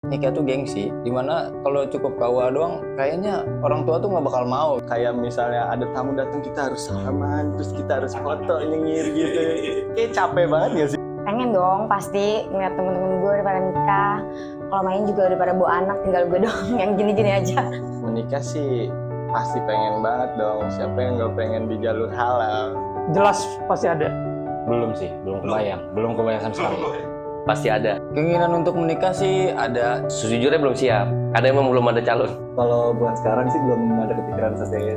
Nikah tuh gengsi, dimana kalau cukup KUA doang, kayaknya orang tua tuh nggak bakal mau. Kayak misalnya ada tamu datang, kita harus salaman, terus kita harus foto nyengir gitu. Kayak capek banget gak sih? Pengen dong pasti ngeliat temen-temen gue udah pada nikah. Kalau main juga udah pada bawa anak, tinggal gue doang yang gini-gini aja. Menikah sih pasti pengen banget dong. Siapa yang nggak pengen di jalur halal? Jelas pasti ada. Belum sih, belum kebayang sama sekali. Pasti ada. Keinginan untuk menikah sih ada. Sejujurnya belum siap. Ada emang belum ada calon. Kalau buat sekarang sih belum ada kepikiran sampai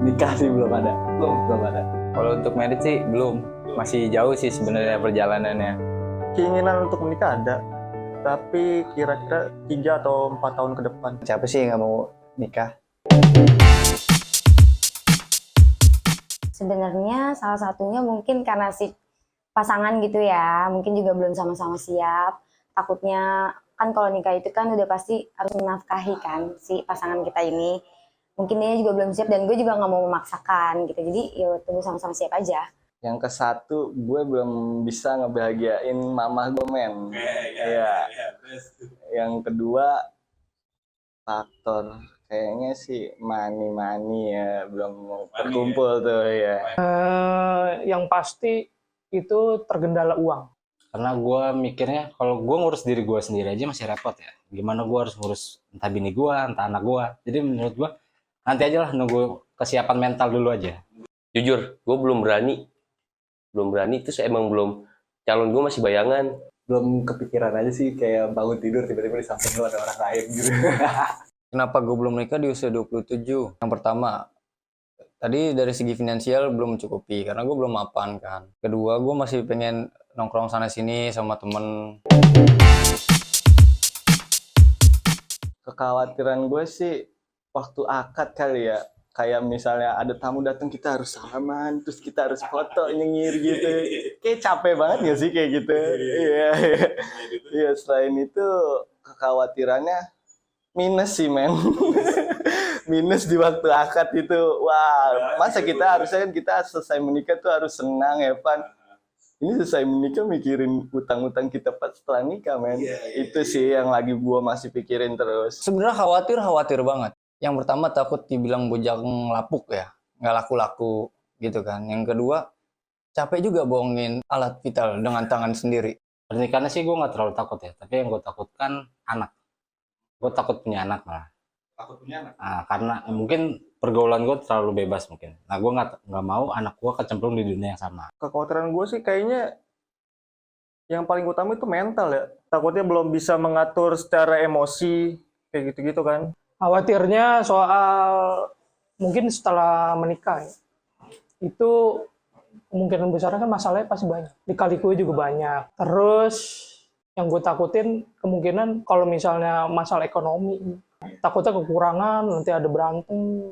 nikah sih belum ada. Belum ada. Kalau untuk merit sih belum. Masih jauh sih sebenarnya perjalanannya. Keinginan untuk menikah ada, tapi kira-kira 3 atau 4 tahun ke depan. Siapa sih yang nggak mau nikah? Sebenarnya salah satunya mungkin karena si pasangan gitu ya, mungkin juga belum sama-sama siap. Takutnya kan kalau nikah itu kan udah pasti harus menafkahi kan si pasangan kita ini. Mungkin dia juga belum siap dan gue juga nggak mau memaksakan gitu. Jadi ya tunggu sama-sama siap aja. Yang ke satu, gue belum bisa ngebahagiain mama gue, men. Iya. Yang kedua, faktor kayaknya sih money ya, belum terkumpul tuh ya. Yang pasti itu tergendala uang. Karena gue mikirnya kalau gue ngurus diri gue sendiri aja masih repot ya. Gimana gue harus ngurus entah bini gue, entah anak gue. Jadi menurut gue nanti aja lah nunggu kesiapan mental dulu aja. Jujur, gue belum berani. Terus emang belum, calon gue masih bayangan. Belum kepikiran aja sih, kayak bangun tidur tiba-tiba di samping lu ada orang lain gitu. Kenapa gue belum nikah di usia 27? Yang pertama, tadi dari segi finansial belum mencukupi karena gue belum mapan kan. Kedua, gue masih pengen nongkrong sana sini sama temen. Kekhawatiran gue sih waktu akad kali ya. Kayak misalnya ada tamu datang, kita harus salaman, terus kita harus foto nyengir gitu. Kayak capek banget gak sih kayak gitu? Iya. Iya, selain itu kekhawatirannya minus sih, men. Minus di waktu akad itu. Wah, masa kita harusnya kan kita selesai menikah tuh harus senang ya, Pan. Ini selesai menikah mikirin utang-utang kita pas setelah nikah, men. Itu sih yang lagi gua masih pikirin terus. Sebenarnya khawatir banget. Yang pertama takut dibilang bujang lapuk ya, nggak laku-laku gitu kan. Yang kedua, capek juga bohongin alat vital dengan tangan sendiri. Pernikahannya sih gue nggak terlalu takut ya. Tapi yang gue takutkan anak. Gue takut punya anak malah. Takut punya anak? Nah, karena mungkin pergaulan gue terlalu bebas mungkin. Nah gue nggak mau anak gue kecemplung di dunia yang sama. Kekhawatiran gue sih kayaknya yang paling utama itu mental ya. Takutnya belum bisa mengatur secara emosi, kayak gitu-gitu kan. Khawatirnya soal mungkin setelah menikah ya, itu kemungkinan besarnya kan masalahnya pasti banyak. Lika-liku juga banyak. Terus yang gue takutin kemungkinan kalau misalnya masalah ekonomi, takutnya kekurangan, nanti ada berantem.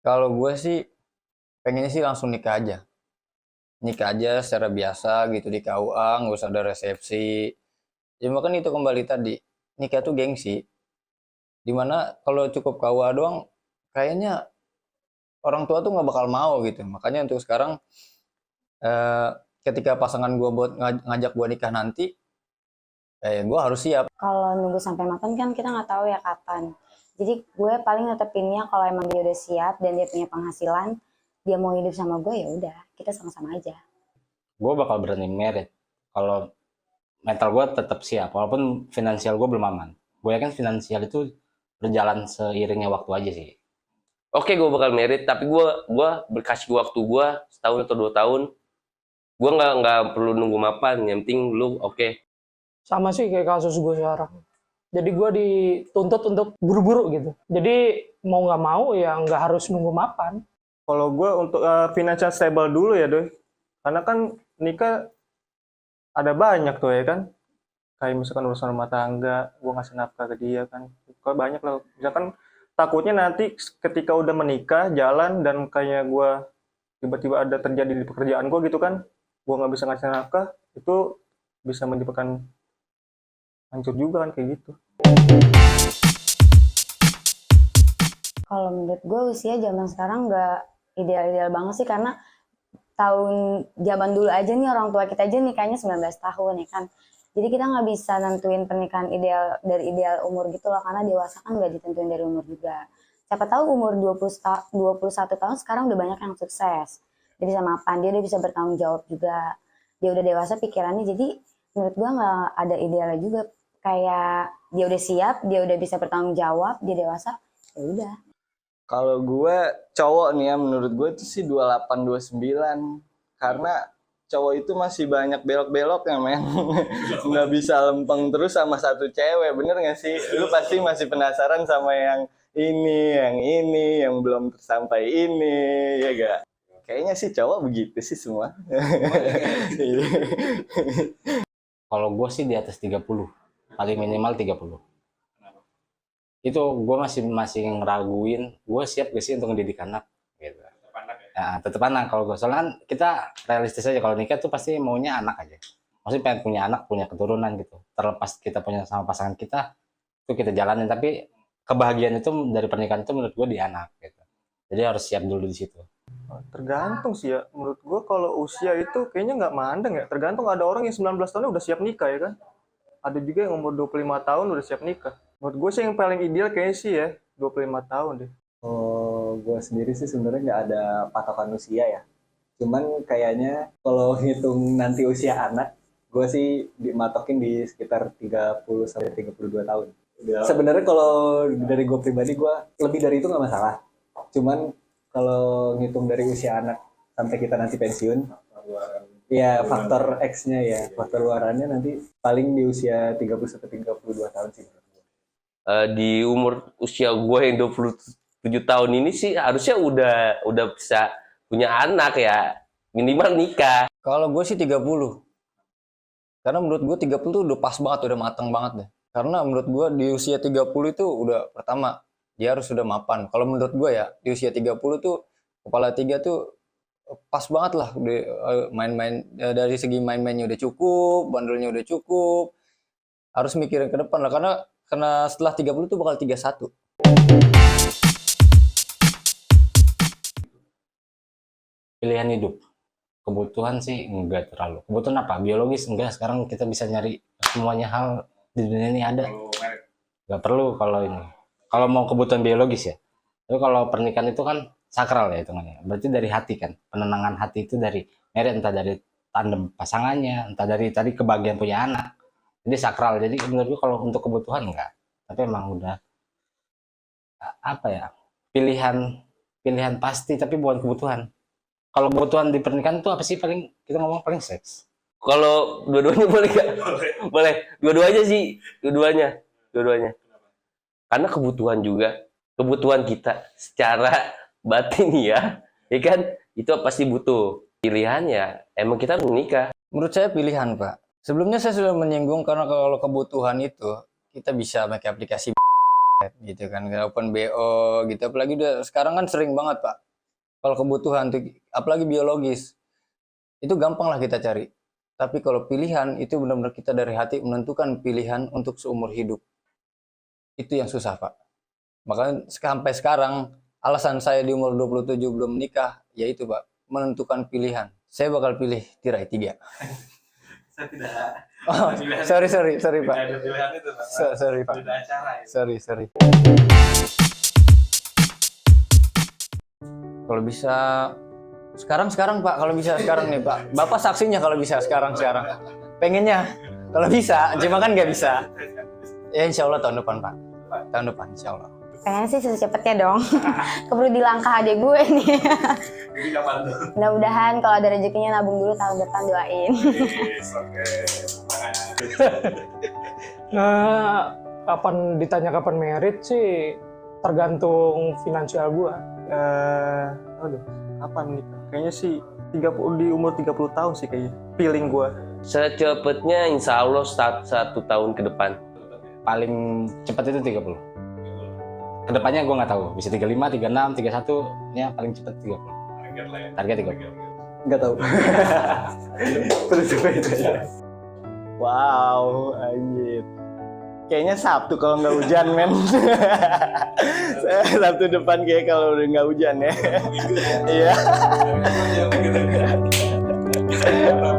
Kalau gue sih pengennya sih langsung nikah aja. Nikah aja secara biasa gitu di KUA, nggak usah ada resepsi. Cuma kan itu kembali tadi, nikah tuh gengsi. Dimana kalau cukup KUA doang, kayaknya orang tua tuh nggak bakal mau gitu. Makanya untuk sekarang, ketika pasangan gue buat ngajak gue nikah nanti, gue harus siap. Kalau nunggu sampai mapan kan kita nggak tahu ya kapan. Jadi gue paling netepinnya kalau emang dia udah siap dan dia punya penghasilan, dia mau hidup sama gue ya udah, kita sama-sama aja. Gue bakal berani merit kalau mental gue tetap siap, walaupun finansial gue belum aman. Gue yakin finansial itu berjalan seiringnya waktu aja sih. Oke, gue bakal merit, tapi gue berkasih waktu gue setahun atau 2 tahun. Gue nggak perlu nunggu mapan, yang penting lu oke. Sama sih kayak kasus gue sekarang. Jadi gue dituntut untuk buru-buru gitu. Jadi mau nggak mau ya nggak harus nunggu mapan. Kalau gue untuk financial stable dulu ya, Doy. Karena kan nikah ada banyak tuh ya kan. Kayak misalkan urusan rumah tangga, gue ngasih nafkah ke dia kan. Kok banyak loh. Misalkan takutnya nanti ketika udah menikah, jalan, dan kayak gue tiba-tiba ada terjadi di pekerjaan gue gitu kan. Gue nggak bisa ngasih nafkah, itu bisa menyebabkan hancur juga kan kayak gitu. Kalau menurut gue usia zaman sekarang nggak ideal-ideal banget sih, karena tahun zaman dulu aja nih, orang tua kita aja nikahnya 19 tahun ya kan. Jadi kita nggak bisa nentuin pernikahan ideal dari ideal umur gitu loh, karena dewasa kan nggak ditentuin dari umur juga. Siapa tahu umur 21 tahun sekarang udah banyak yang sukses. Dia bisa mapan, dia udah bisa bertanggung jawab juga. Dia udah dewasa pikirannya, jadi menurut gua nggak ada idealnya juga. Kayak dia udah siap, dia udah bisa bertanggung jawab, dia dewasa, ya udah. Kalau gue cowok nih ya, menurut gue itu sih 28-29. Karena cowok itu masih banyak belok-beloknya, men. Nggak bisa lempeng terus sama satu cewek, bener nggak sih? Lu pasti masih penasaran sama yang ini, yang belum tersampai ini, ya gak? Kayaknya sih cowok begitu sih semua. Kalau gue sih di atas 30, paling minimal 30. Itu gue masih ngeraguin gue siap gak sih untuk mendidik anak gitu. Ya, tetep anak kalau gue, soalnya kan kita realistis aja, kalau nikah tuh pasti maunya anak aja, maksudnya pengen punya anak, punya keturunan gitu, terlepas kita punya sama pasangan kita itu kita jalanin, tapi kebahagiaan itu dari pernikahan itu menurut gue di anak gitu, jadi harus siap dulu di situ. Tergantung sih ya, menurut gue kalau usia itu kayaknya nggak mandang ya, tergantung. Ada orang yang 19 tahun udah siap nikah ya kan, ada juga yang umur 25 tahun udah siap nikah. Menurut gue sih yang paling ideal kayaknya sih ya 25 tahun deh. Oh, gue sendiri sih sebenarnya nggak ada patokan usia ya. Cuman kayaknya kalau hitung nanti usia anak, gue sih dimatokin di sekitar 30 sampai 32 tahun. Sebenarnya kalau dari gue pribadi, gue lebih dari itu nggak masalah. Cuman kalau ngitung dari usia anak sampai kita nanti pensiun, ya faktor X-nya ya, faktor luarannya nanti paling di usia 30 sampai 32 tahun sih. Di umur usia gue yang 27 tahun ini sih harusnya udah bisa punya anak ya, minimal nikah. Kalau gue sih 30. Karena menurut gue 30 tuh udah pas banget, udah matang banget deh. Karena menurut gue di usia 30 itu udah, pertama dia harus sudah mapan. Kalau menurut gue ya di usia 30 tuh kepala 3 tuh pas banget lah, main-main dari segi main-mainnya udah cukup, bandelnya udah cukup. Harus mikirin ke depan lah, karena setelah 30 tuh bakal 31. Pilihan hidup, kebutuhan sih enggak terlalu, kebutuhan apa, biologis enggak, sekarang kita bisa nyari semuanya hal di dunia ini ada, nggak perlu kalau ini, kalau mau kebutuhan biologis ya. Tapi kalau pernikahan itu kan sakral ya hitungannya, berarti dari hati kan, penenangan hati itu dari merit, entah dari tandem pasangannya, entah dari tadi kebahagiaan punya anak, jadi sakral. Jadi menurut gue kalau untuk kebutuhan enggak, tapi emang udah apa ya, pilihan pasti tapi bukan kebutuhan. Kalau kebutuhan di pernikahan itu apa sih, paling kita ngomong paling seks. Kalau dua-duanya boleh nggak? Boleh. Dua-duanya sih, dua-duanya. Karena kebutuhan juga, kebutuhan kita secara batin ya kan, itu pasti butuh. Pilihannya emang kita harus menikah. Menurut saya pilihan, Pak. Sebelumnya saya sudah menyinggung, karena kalau kebutuhan itu kita bisa pakai aplikasi gitu kan, open BO gitu. Apalagi udah sekarang kan sering banget, Pak. Kalau kebutuhan tuh, apalagi biologis, itu gampang lah kita cari. Tapi kalau pilihan itu benar-benar kita dari hati menentukan pilihan untuk seumur hidup. Itu yang susah, Pak. Makanya sampai sekarang alasan saya di umur 27 belum menikah, yaitu Pak, menentukan pilihan. Saya bakal pilih tirai 3. Saya tidak. Oh, sorry Pak. Tidak ada pilihan itu, Pak. Sorry Pak. Tidak acara ya. Sorry. Kalau bisa sekarang Pak, kalau bisa sekarang nih Pak. Bapak saksinya kalau bisa sekarang. Pengennya kalau bisa, cuma kan nggak bisa. Ya insya Allah tahun depan Pak. Tahun depan insya Allah. Pengen sih secepatnya dong. Keburu di langkah adik gue nih. Jadi kapan tuh? Mudah-mudahan kalau ada rezekinya nabung dulu, tahun depan doain. Oke. Nah, ditanya kapan merit sih tergantung finansial gua. Kapan nikah? Kayaknya sih 30, di umur 30 tahun sih kayaknya. Feeling gue. Secepatnya insya Allah 1 tahun ke depan. Paling cepat itu 30. Kedepannya gue nggak tahu, bisa 35, 36, 31, ya paling cepat 30. Target 30. Nggak tahu. Perlu coba itu. Wow, anjir. Kayaknya Sabtu kalau nggak hujan, men. Sabtu depan kayak kalau udah nggak hujan ya. Iya. Iya.